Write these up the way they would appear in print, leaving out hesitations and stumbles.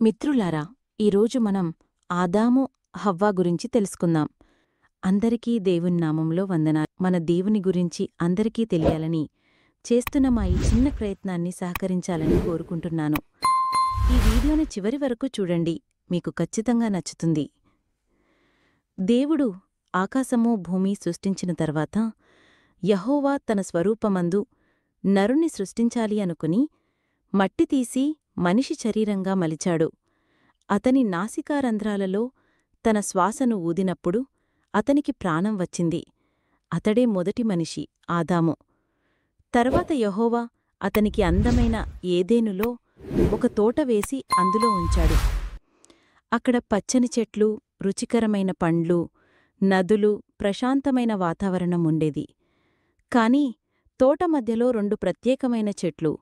మిత్రులారా, ఈరోజు మనం ఆదాము హవ్వ గురించి తెలుసుకుందాం. అందరికీ దేవుని నామంలో వందనాలు. మన దేవుని గురించి అందరికీ తెలియాలని చేస్తున్న మా ఈ చిన్న ప్రయత్నాన్ని సహకరించాలని కోరుకుంటున్నాను. ఈ వీడియోని చివరి వరకు చూడండి, మీకు ఖచ్చితంగా నచ్చుతుంది. దేవుడు ఆకాశము భూమి సృష్టించిన తర్వాత యెహోవా తన స్వరూపమందు నరుణ్ణి సృష్టించాలి అనుకుని మట్టి తీసి మనిషి శరీరంగా మలిచాడు. అతని నాసికారంధ్రాలలో తన శ్వాసను ఊదినప్పుడు అతనికి ప్రాణం వచ్చింది. అతడే మొదటి మనిషి ఆదాము. తర్వాత యెహోవా అతనికి అందమైన ఏదెనులో ఒక తోట వేసి అందులో ఉంచాడు. అక్కడ పచ్చని చెట్లు, రుచికరమైన పండ్లు, నదులు, ప్రశాంతమైన వాతావరణం ఉండేది. కాని తోట మధ్యలో రెండు ప్రత్యేకమైన చెట్లు,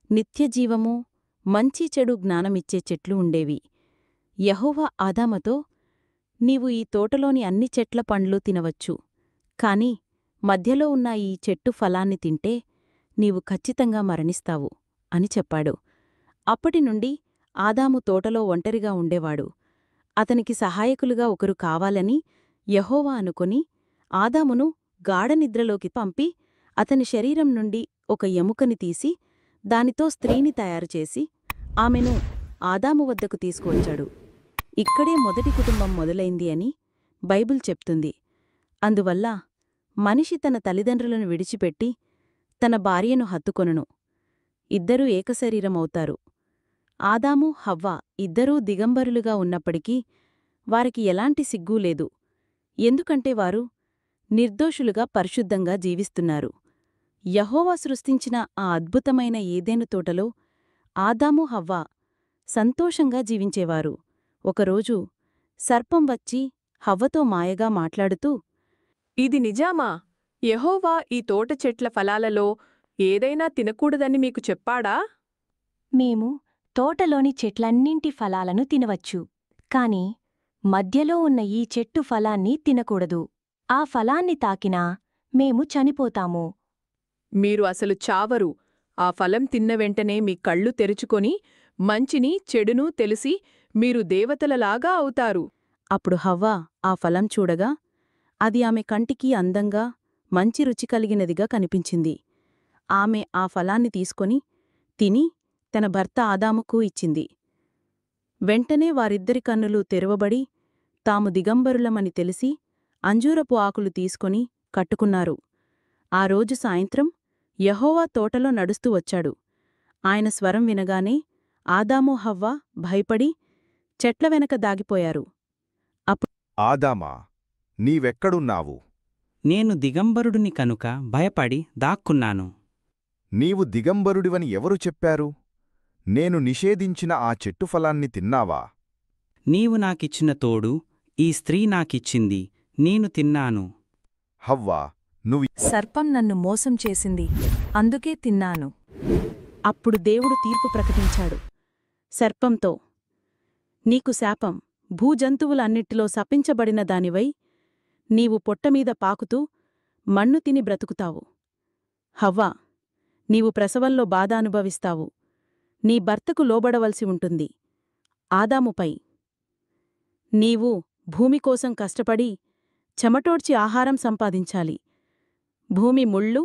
నిత్యజీవము, మంచి చెడు జ్ఞానమిచ్చే చెట్లు ఉండేవి. యెహోవా ఆదాముతో, నీవు ఈ తోటలోని అన్ని చెట్ల పండ్లు తినవచ్చు, కాని మధ్యలో ఉన్న ఈ చెట్టు ఫలాన్ని తింటే నీవు ఖచ్చితంగా మరణిస్తావు అని చెప్పాడు. అప్పటినుండి ఆదాము తోటలో ఒంటరిగా ఉండేవాడు. అతనికి సహాయకులుగా ఒకరు కావాలని యెహోవా అనుకొని ఆదామును గాఢనిద్రలోకి పంపి అతని శరీరం నుండి ఒక ఎముకని తీసి దానితో స్త్రీని తయారుచేసి ఆమెను ఆదాము వద్దకు తీసుకువచ్చాడు. ఇక్కడే మొదటి కుటుంబం మొదలైంది అని బైబిల్ చెప్తుంది. అందువల్ల మనిషి తన తల్లిదండ్రులను విడిచిపెట్టి తన భార్యను హత్తుకొనును. ఇద్దరూ ఏకశరీరమవుతారు. ఆదాము హవ్వ ఇద్దరూ దిగంబరులుగా ఉన్నప్పటికీ వారికి ఎలాంటి సిగ్గూ లేదు. ఎందుకంటే వారు నిర్దోషులుగా పరిశుద్ధంగా జీవిస్తున్నారు. యెహోవా సృష్టించిన ఆ అద్భుతమైన ఏదెను తోటలో ఆదాము హవ్వ సంతోషంగా జీవించేవారు. ఒకరోజు సర్పం వచ్చి హవ్వతో మాయగా మాట్లాడుతూ, ఇది నిజామా? యెహోవా ఈ తోట చెట్ల ఫలాలలో ఏదైనా తినకూడదని మీకు చెప్పాడా? మేము తోటలోని చెట్లన్నింటి ఫలాలను తినవచ్చు, కాని మధ్యలో ఉన్న ఈ చెట్టు ఫలాన్ని తినకూడదు. ఆ ఫలాన్ని తాకినా మేము చనిపోతాము. మీరు అసలు చావరు. ఆ ఫలం తిన్న వెంటనే మీ కళ్ళు తెరుచుకొని మంచిని చెడును తెలిసి మీరు దేవతలలాగా అవుతారు. అప్పుడు హవ్వ ఆ ఫలం చూడగా అది ఆమె కంటికి అందంగా, మంచి రుచి కలిగినదిగా కనిపించింది. ఆమె ఆ ఫలాన్ని తీసుకొని తిని తన భర్త ఆదాముకు ఇచ్చింది. వెంటనే వారిద్దరి కన్నులు తెరవబడి తాము దిగంబరులమని తెలిసి అంజూరపు ఆకులు తీసుకొని కట్టుకున్నారు. ఆ రోజు సాయంత్రం యెహోవా తోటలో నడుస్తూ వచ్చాడు. ఆయన స్వరం వినగానే ఆదాము హవ్వ భయపడి చెట్ల వెనక దాగిపోయారు. ఆదామా, నీవెక్కడున్నావు? నేను దిగంబరుడిని కనుక భయపడి దాక్కున్నాను. నీవు దిగంబరుడివని ఎవరు చెప్పారు? నేను నిషేధించిన ఆ చెట్టు ఫలాన్ని తిన్నావా? నీవు నాకిచ్చిన తోడు ఈ స్త్రీ నాకిచ్చింది, నేను తిన్నాను. హవ్వా, నువ్వు సర్పం నన్ను మోసం చేసింది, అందుకే తిన్నాను. అప్పుడు దేవుడు తీర్పు ప్రకటించాడు సర్పంతో, నీకు శాపం, భూజంతువులన్నిటిలో శపించబడిన దానివై నీవు పొట్టమీద పాకుతూ మన్ను తిని బ్రతుకుతావు. హవ్వా, నీవు ప్రసవంలో బాధ అనుభవిస్తావు. నీ భర్తకు లోబడవలసి ఉంటుంది. ఆదాముపై నీవు భూమికోసం కష్టపడి చెమటోడ్చి ఆహారం సంపాదించాలి. భూమి ముళ్ళు,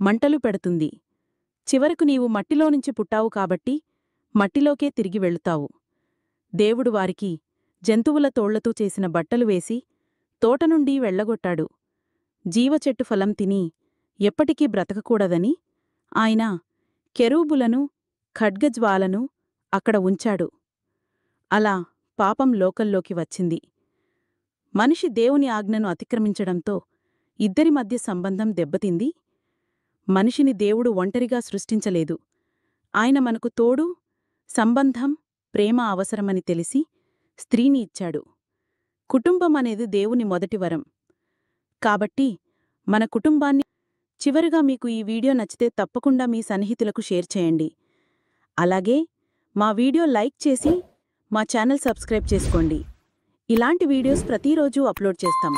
మంటలు పెడుతుంది. చివరకు నీవు మట్టిలోనుంచి పుట్టావు కాబట్టి మట్టిలోకే తిరిగి వెళుతావు. దేవుడు వారికి జంతువుల తోళ్లతో చేసిన బట్టలు వేసి తోటనుండి వెళ్లగొట్టాడు. జీవచెట్టు ఫలం తిని ఎప్పటికీ బ్రతకకూడదని ఆయన కెరూబులను, ఖడ్గజ్వాలను అక్కడ ఉంచాడు. అలా పాపం లోకల్లోకి వచ్చింది. మనిషి దేవుని ఆజ్ఞను అతిక్రమించడంతో ఇద్దరి మధ్య సంబంధం దెబ్బతింది. మనిషిని దేవుడు ఒంటరిగా సృష్టించలేదు. ఆయన మనకు తోడు, సంబంధం, ప్రేమ అవసరమని తెలిసి స్త్రీని ఇచ్చాడు. కుటుంబం అనేది దేవుని మొదటి వరం. కాబట్టి మన కుటుంబాన్ని. చివరిగా మీకు ఈ వీడియో నచ్చితే తప్పకుండా మీ సన్నిహితులకు షేర్ చేయండి. అలాగే మా వీడియో లైక్ చేసి మా ఛానల్ సబ్స్క్రైబ్ చేసుకోండి. ఇలాంటి వీడియోస్ ప్రతిరోజూ అప్లోడ్ చేస్తాం.